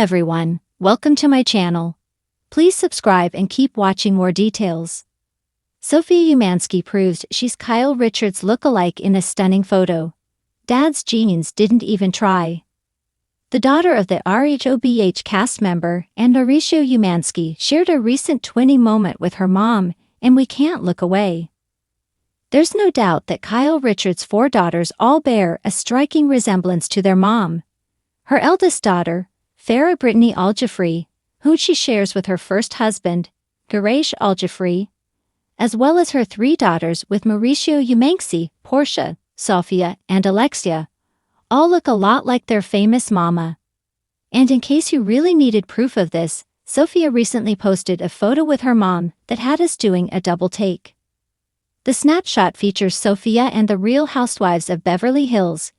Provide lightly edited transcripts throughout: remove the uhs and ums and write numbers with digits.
everyone, welcome to my channel. Please subscribe and keep watching more details. Sophia Umansky proves she's Kyle Richards' lookalike in a stunning photo. Dad's genes didn't even try. The daughter of the RHOBH cast member and Mauricio Umansky shared a recent twinning moment with her mom, and we can't look away. There's no doubt that Kyle Richards' 4 daughters all bear a striking resemblance to their mom. Her eldest daughter, Farah Brittany Al-Jafri, whom she shares with her first husband, Garash Al-Jafri, as well as her 3 daughters with Mauricio Umansky, Portia, Sophia, and Alexia, all look a lot like their famous mama. And in case you really needed proof of this, Sophia recently posted a photo with her mom that had us doing a double take. The snapshot features Sophia and the Real Housewives of Beverly Hills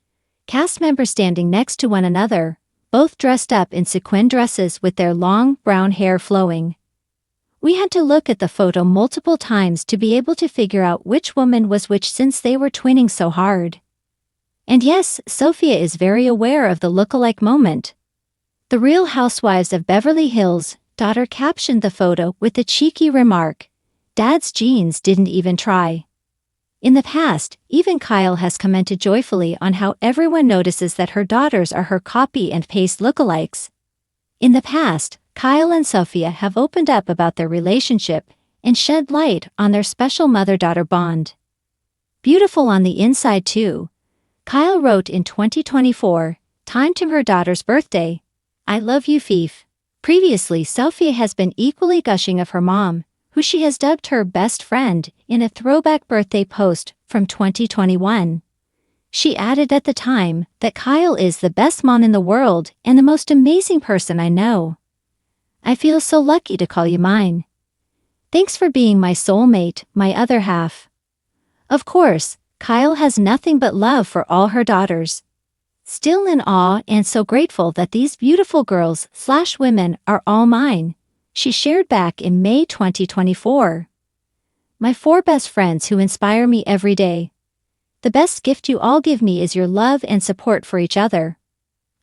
cast members standing next to one another, both dressed up in sequin dresses with their long brown hair flowing. We had to look at the photo multiple times to be able to figure out which woman was which since they were twinning so hard. And yes, Sophia is very aware of the lookalike moment. The Real Housewives of Beverly Hills daughter captioned the photo with the cheeky remark, "Dad's genes didn't even try." In the past, even Kyle has commented joyfully on how everyone notices that her daughters are her copy and paste lookalikes. In the past, Kyle and Sophia have opened up about their relationship and shed light on their special mother-daughter bond. Beautiful on the inside too. Kyle wrote in 2024, time to her daughter's birthday, "I love you, Fief." Previously, Sophia has been equally gushing of her mom, who she has dubbed her best friend, in a throwback birthday post from 2021. She added at the time that Kyle is the best mom in the world and the most amazing person I know. "I feel so lucky to call you mine. Thanks for being my soulmate, my other half." Of course, Kyle has nothing but love for all her daughters. Still in awe and so grateful that these beautiful girls/women are all mine, she shared back in May 2024. "My 4 best friends who inspire me every day. The best gift you all give me is your love and support for each other.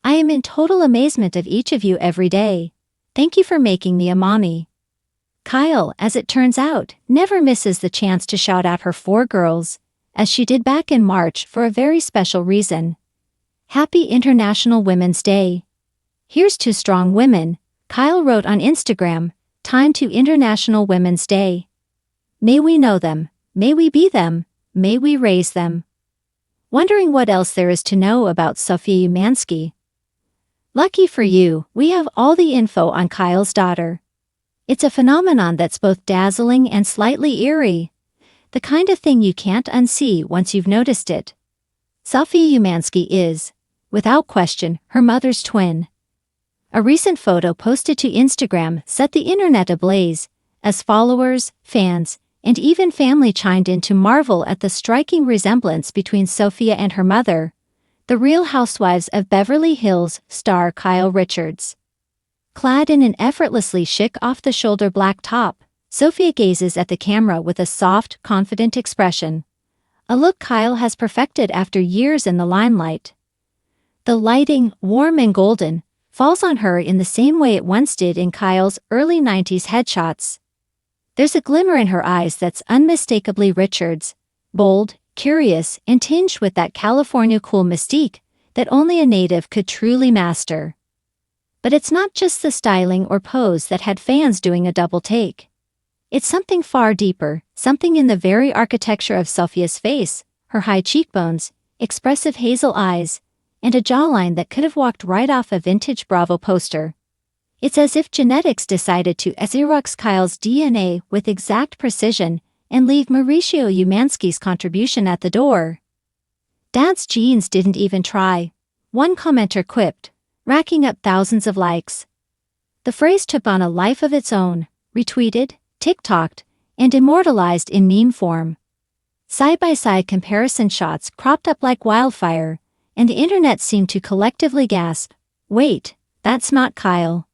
I am in total amazement of each of you every day. Thank you for making me a mommy." Kyle, as it turns out, never misses the chance to shout out her 4 girls, as she did back in March for a very special reason. Happy International Women's Day. "Here's 2 strong women," Kyle wrote on Instagram, time to International Women's Day. "May we know them, may we be them, may we raise them." Wondering what else there is to know about Sophia Umansky? Lucky for you, we have all the info on Kyle's daughter. It's a phenomenon that's both dazzling and slightly eerie. The kind of thing you can't unsee once you've noticed it. Sophia Umansky is, without question, her mother's twin. A recent photo posted to Instagram set the internet ablaze, as followers, fans, and even family chimed in to marvel at the striking resemblance between Sophia and her mother, the Real Housewives of Beverly Hills star Kyle Richards. Clad in an effortlessly chic off-the-shoulder black top, Sophia gazes at the camera with a soft, confident expression, a look Kyle has perfected after years in the limelight. The lighting, warm and golden, falls on her in the same way it once did in Kyle's early 90s headshots. There's a glimmer in her eyes that's unmistakably Richards, bold, curious, and tinged with that California cool mystique that only a native could truly master. But it's not just the styling or pose that had fans doing a double take. It's something far deeper, something in the very architecture of Sophia's face, her high cheekbones, expressive hazel eyes, and a jawline that could have walked right off a vintage Bravo poster. It's as if genetics decided to Xerox Kyle's DNA with exact precision and leave Mauricio Umansky's contribution at the door. "Dad's genes didn't even try," one commenter quipped, racking up thousands of likes. The phrase took on a life of its own, retweeted, TikToked, and immortalized in meme form. Side-by-side comparison shots cropped up like wildfire, and the internet seemed to collectively gasp, "Wait, that's not Kyle."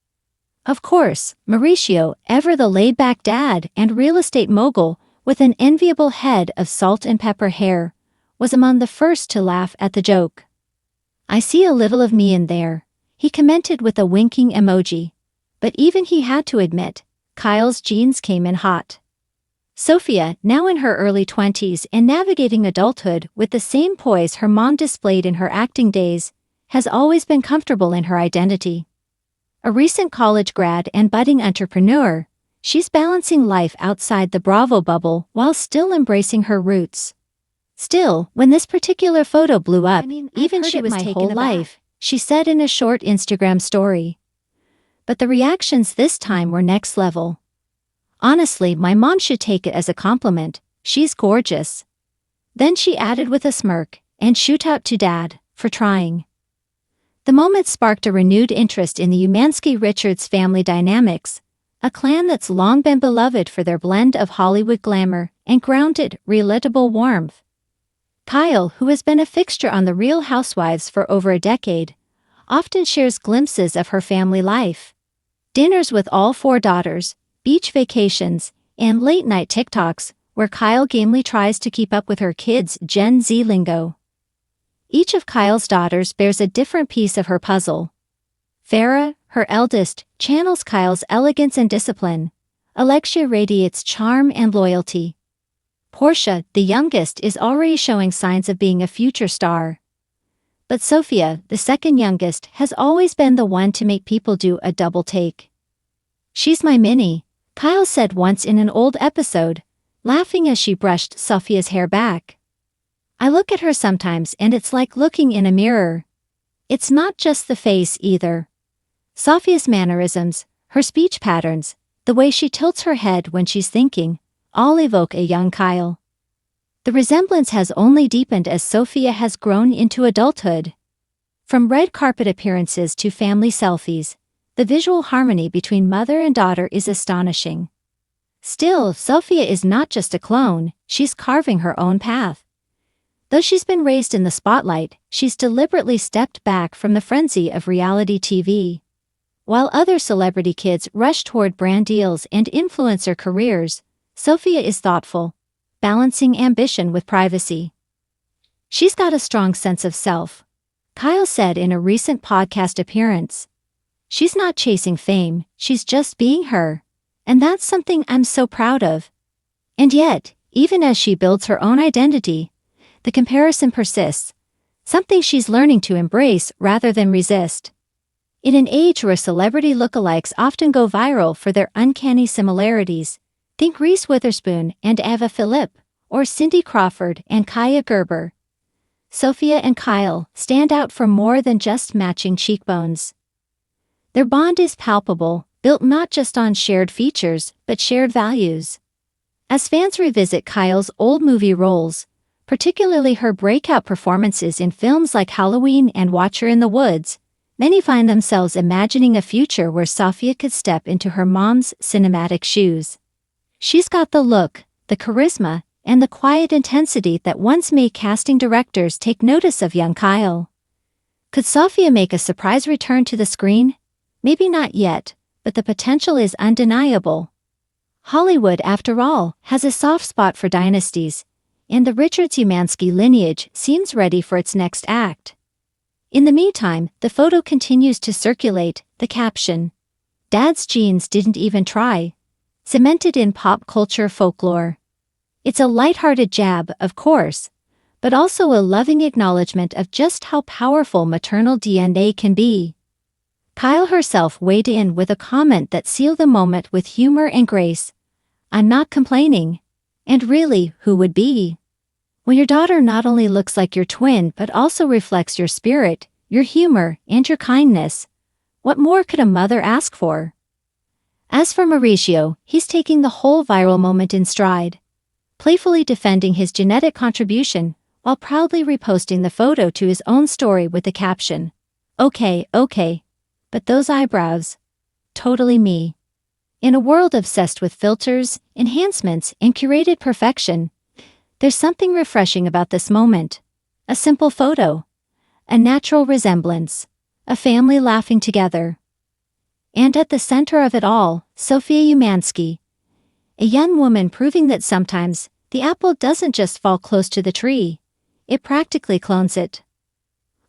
Of course, Mauricio, ever the laid-back dad and real estate mogul with an enviable head of salt and pepper hair, was among the first to laugh at the joke. "I see a little of me in there. He commented with a winking emoji. But even he had to admit, Kyle's genes came in hot. Sophia, now in her early 20s and navigating adulthood with the same poise her mom displayed in her acting days, has always been comfortable in her identity. A recent college grad and budding entrepreneur, she's balancing life outside the Bravo bubble while still embracing her roots. Still, when this particular photo blew up, even she was taken aback. Life, she said in a short Instagram story. But the reactions this time were next level. Honestly, my mom should take it as a compliment, she's gorgeous. Then she added with a smirk, and shoot out to Dad, for trying. The moment sparked a renewed interest in the Umansky-Richards family dynamics, a clan that's long been beloved for their blend of Hollywood glamour and grounded, relatable warmth. Kyle, who has been a fixture on The Real Housewives for over a decade, often shares glimpses of her family life. Dinners with all 4 daughters, beach vacations, and late-night TikToks, where Kyle gamely tries to keep up with her kids' Gen Z lingo. Each of Kyle's daughters bears a different piece of her puzzle. Farrah, her eldest, channels Kyle's elegance and discipline. Alexia radiates charm and loyalty. Portia, the youngest, is already showing signs of being a future star. But Sophia, the second youngest, has always been the one to make people do a double take. "She's my mini," Kyle said once in an old episode, laughing as she brushed Sophia's hair back. "I look at her sometimes and it's like looking in a mirror. It's not just the face either. Sophia's mannerisms, her speech patterns, the way she tilts her head when she's thinking, all evoke a young Kyle." The resemblance has only deepened as Sophia has grown into adulthood. From red carpet appearances to family selfies, the visual harmony between mother and daughter is astonishing. Still, Sophia is not just a clone, she's carving her own path. Though she's been raised in the spotlight, she's deliberately stepped back from the frenzy of reality TV. While other celebrity kids rush toward brand deals and influencer careers, Sophia is thoughtful, balancing ambition with privacy. She's got a strong sense of self, Kyle said in a recent podcast appearance. "She's not chasing fame, she's just being her. And that's something I'm so proud of." And yet, even as she builds her own identity, the comparison persists, something she's learning to embrace rather than resist. In an age where celebrity lookalikes often go viral for their uncanny similarities, think Reese Witherspoon and Ava Philippe, or Cindy Crawford and Kaya Gerber, Sophia and Kyle stand out for more than just matching cheekbones. Their bond is palpable, built not just on shared features, but shared values. As fans revisit Kyle's old movie roles, particularly her breakout performances in films like Halloween and Watcher in the Woods, many find themselves imagining a future where Sophia could step into her mom's cinematic shoes. She's got the look, the charisma, and the quiet intensity that once made casting directors take notice of young Kyle. Could Sophia make a surprise return to the screen? Maybe not yet, but the potential is undeniable. Hollywood, after all, has a soft spot for dynasties, and the Richards-Umansky lineage seems ready for its next act. In the meantime, the photo continues to circulate, the caption, "Dad's genes didn't even try," cemented in pop culture folklore. It's a lighthearted jab, of course, but also a loving acknowledgement of just how powerful maternal DNA can be. Kyle herself weighed in with a comment that sealed the moment with humor and grace. "I'm not complaining. And really, who would be? When your daughter not only looks like your twin but also reflects your spirit, your humor, and your kindness, what more could a mother ask for?" As for Mauricio, he's taking the whole viral moment in stride, playfully defending his genetic contribution while proudly reposting the photo to his own story with the caption, okay, but those eyebrows. Totally me." In a world obsessed with filters, enhancements, and curated perfection, there's something refreshing about this moment. A simple photo, a natural resemblance, a family laughing together. And at the center of it all, Sophia Umansky, a young woman proving that sometimes the apple doesn't just fall close to the tree, it practically clones it.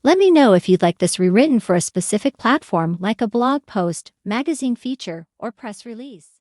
Let me know if you'd like this rewritten for a specific platform like a blog post, magazine feature, or press release.